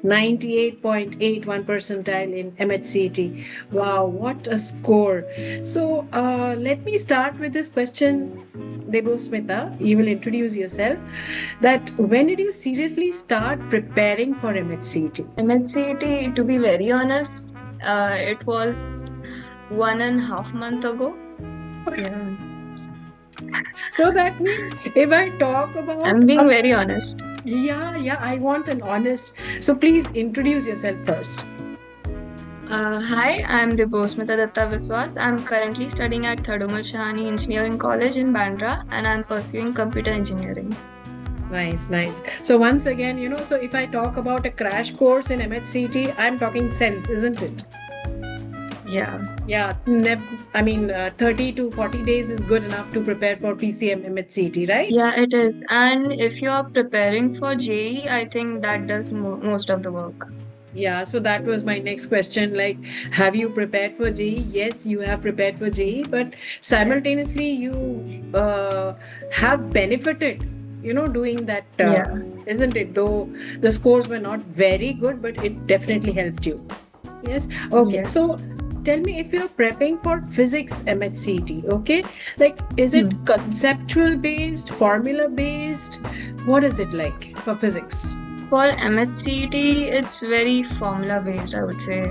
98.81 percentile in MHCT. Wow, what a score. So let me start with this question, Debosmita. You will introduce yourself. That when did you seriously start preparing for MHCT? MHCT, to be very honest, it was 1.5 months ago. Yeah, So that means if I talk about I'm being very honest. yeah, I want an honest. So please introduce yourself first. Hi, I'm Debosmita Datta Viswas. I'm currently studying at Thadumal Shahani Engineering College in Bandra and I'm pursuing computer engineering. Nice, nice. So once again, so if I talk about a crash course in MHCT, I'm talking sense, isn't it? Yeah, Yeah, I mean, 30 to 40 days is good enough to prepare for PCM MHCT, right? yeah, it is. And if you're preparing for JEE, I think that does most of the work. Yeah, so that was my next question. Like, have you prepared for JEE? Yes, you have prepared for JEE, but Yes. simultaneously you have benefited, doing that, Yeah. isn't it? Though the scores were not very good, but it definitely helped you. Yes. Okay. So Yes. tell me if you're prepping for physics MHCT, okay? Like, is it Hmm. conceptual based, formula based? What is it like for physics? For MHCT, it's very formula based, I would say.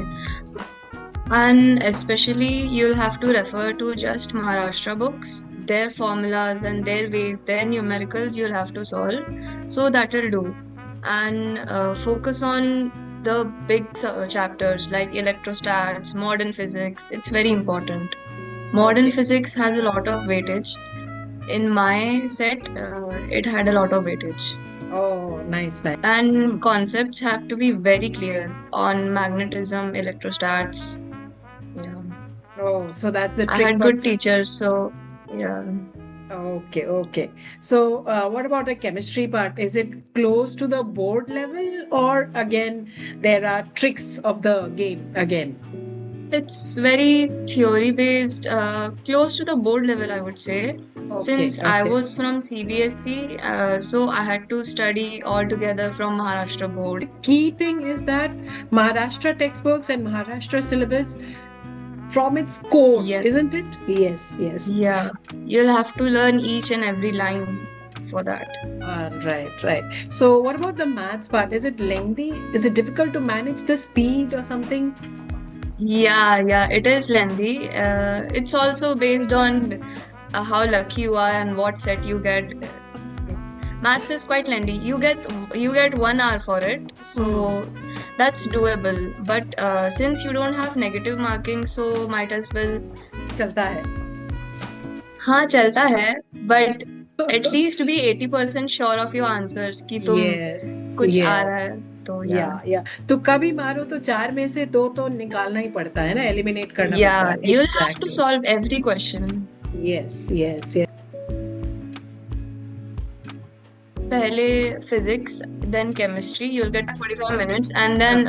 And especially, you'll have to refer to just Maharashtra books, their formulas and their ways, their numericals you'll have to solve. So that'll do. And focus on the big chapters like electrostats, modern physics. It's very important. Modern Okay. physics has a lot of weightage. In my set, it had a lot of weightage. Oh, nice, nice. And concepts have to be very clear on magnetism, electrostats. Yeah. Oh, so that's a I trick had for. good teachers, so yeah. Okay, okay. So, what about the chemistry part? Is it close to the board level, or again, there are tricks of the game again? It's very theory based, close to the board level, I would say. Okay, Since I okay. was from CBSE, so I had to study all together from Maharashtra board. The key thing is that Maharashtra textbooks and Maharashtra syllabus from its core, isn't Yes. it? Yes, yes. Yeah. You'll have to learn each and every line for that. Right, right. So, what about the maths part? Is it lengthy? Is it difficult to manage the speed or something? Yeah, yeah, it is lengthy. It's also based on how lucky you are and what set you get. Maths is quite lengthy. You get 1 hour for it, Hmm. so that's doable. But since you don't have negative marking, so might as well. चलता है. हाँ चलता है, but at least be 80% sure of your answers कि तुम Yes, कुछ आ रहा yes. है तो या या तुक्का भी मारो तो चार में से दो तो निकालना ही पड़ता है ना, एलिमिनेट करना पड़ता yeah है. you'll have to Exactly. solve every question. Yes, yes, yes. पहले physics, then chemistry. You'll get 45 minutes, and then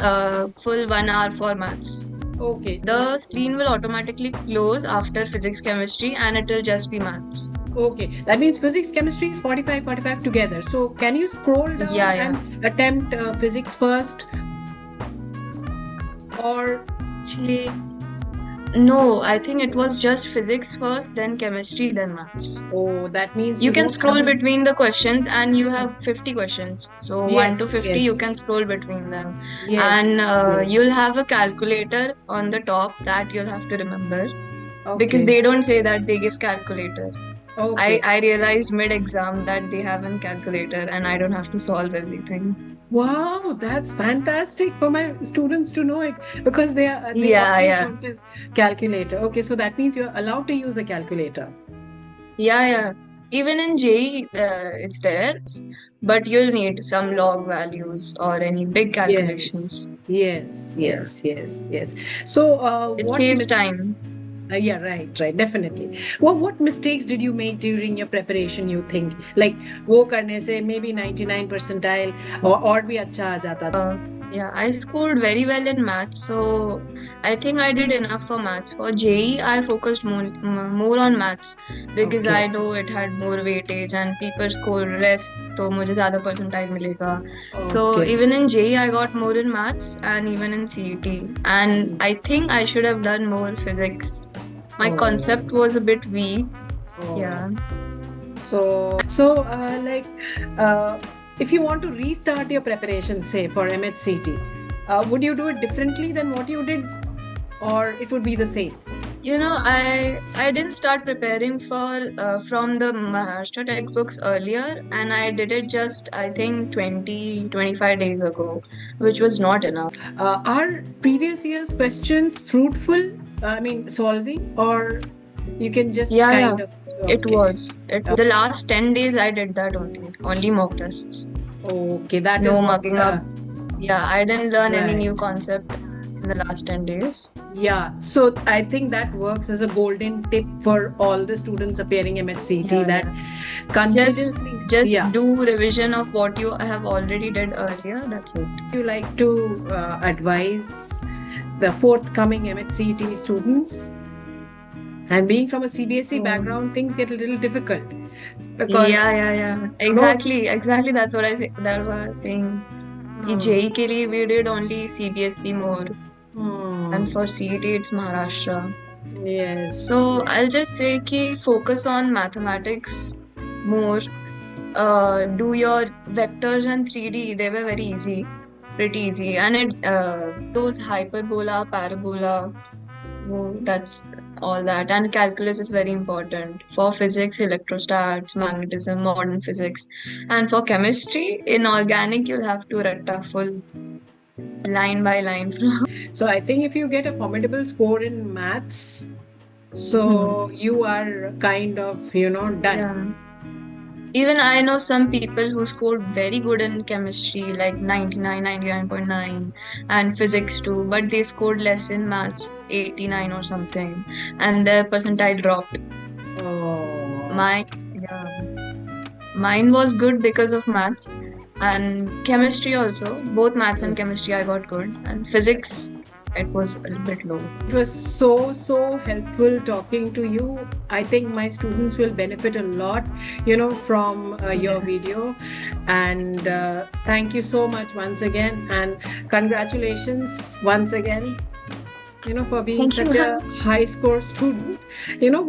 full 1 hour for maths. Okay. The screen will automatically close after physics, chemistry, and it will just be maths. Okay. That means physics, chemistry is 45, 45 together. So can you scroll down Yeah, yeah. and attempt physics first or Actually, no, I think it was just physics first, then chemistry, then maths. oh, that means You you can don't have scroll a between the questions, and you have 50 questions. So 1 to yes, 50, you yes, can scroll between them. And yes, yes. you'll have a calculator on the top that you'll have to remember because Okay. they don't say that they give calculator. I, Okay. I realized mid-exam that they have a calculator and I don't have to solve everything. Wow, that's fantastic for my students to know it because they Yeah, always yeah. want a calculator. Okay, so that means you're allowed to use the calculator. Yeah, yeah. Even in JEE, it's there, but you'll need some log values or any big Yes, calculations. yes, Yeah, yes, yes, yes. So, it saves time. yeah, right, right, definitely. What mistakes did you make during your preparation? You think like वो करने से maybe 99 percentile or भी अच्छा आ जाता. Yeah, I scored very well in maths, so I think I did enough for maths. For JEE, I focused more on maths because Okay. I know it had more weightage and people score less, so मुझे ज़्यादा percentile मिलेगा. So Okay. even in JEE, I got more in maths and even in CET. And I think I should have done more physics. My concept Oh. was a bit weak. Oh. Yeah. Like, uh, if you want to restart your preparation, say for MHCT, would you do it differently than what you did, or it would be the same? You know, I didn't start preparing for from the Maharashtra textbooks earlier, and I did it just I think 20-25 days ago, which was not enough. Are previous year's questions fruitful? I mean, solving, or you can just Yeah, yeah, kind of it okay, was. It the last 10 days I did that only mock tests, okay. That is no what. mugging up. Yeah, I didn't learn any Right. new concept in the last 10 days. Yeah, so I think that works as a golden tip for all the students appearing MHCT Yeah, that yeah. Just continuously, just yeah. do revision of what you have already did earlier. That's it. You like to advise the forthcoming MHCT students? And being from a CBSE So. background, things get a little difficult Yeah, because yeah, yeah. you know. Exactly. That's what that was saying. कि Hmm, JEE के लिए we did only CBSE more, and hmm, for CET it's Maharashtra. yes, So yes. I'll just say कि focus on mathematics more. Do your vectors and 3D. They were very easy, pretty easy, and those hyperbola, parabola. That's all that. And calculus is very important for physics, electrostats, magnetism, modern physics. And for chemistry, in organic, you'll have to rectaful line by line from. So I think if you get a formidable score in maths, Mhm. so you are kind of, done. Yeah. Even I know some people who scored very good in chemistry, like 99, 99.9, and physics too, but they scored less in maths, 89 or something, and their percentile dropped. Oh, My, yeah. Mine was good because of maths and chemistry also. Both maths and chemistry I got good. And physics, it was a bit low. it was so helpful talking to you. I think my students will benefit a lot, from your Yeah. video. And thank you so much once again. And congratulations once again, for being Thank you, such a ma'am. high score student,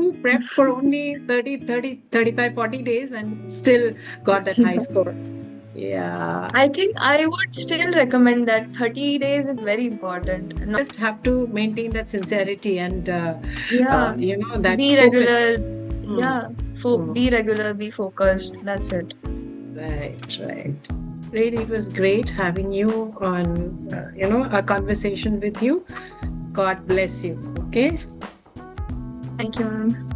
who prepped for only 30, 30, 35, 40 days and still got that high score. Yeah. I think I would still recommend that 30 days is very important. Just have to maintain that sincerity and Yeah, that be regular. focus. Hmm. Yeah, Hmm. be regular, be focused. That's it. Right. Really, it was great having you on, a conversation with you. God bless you. Okay. Thank you, ma'am.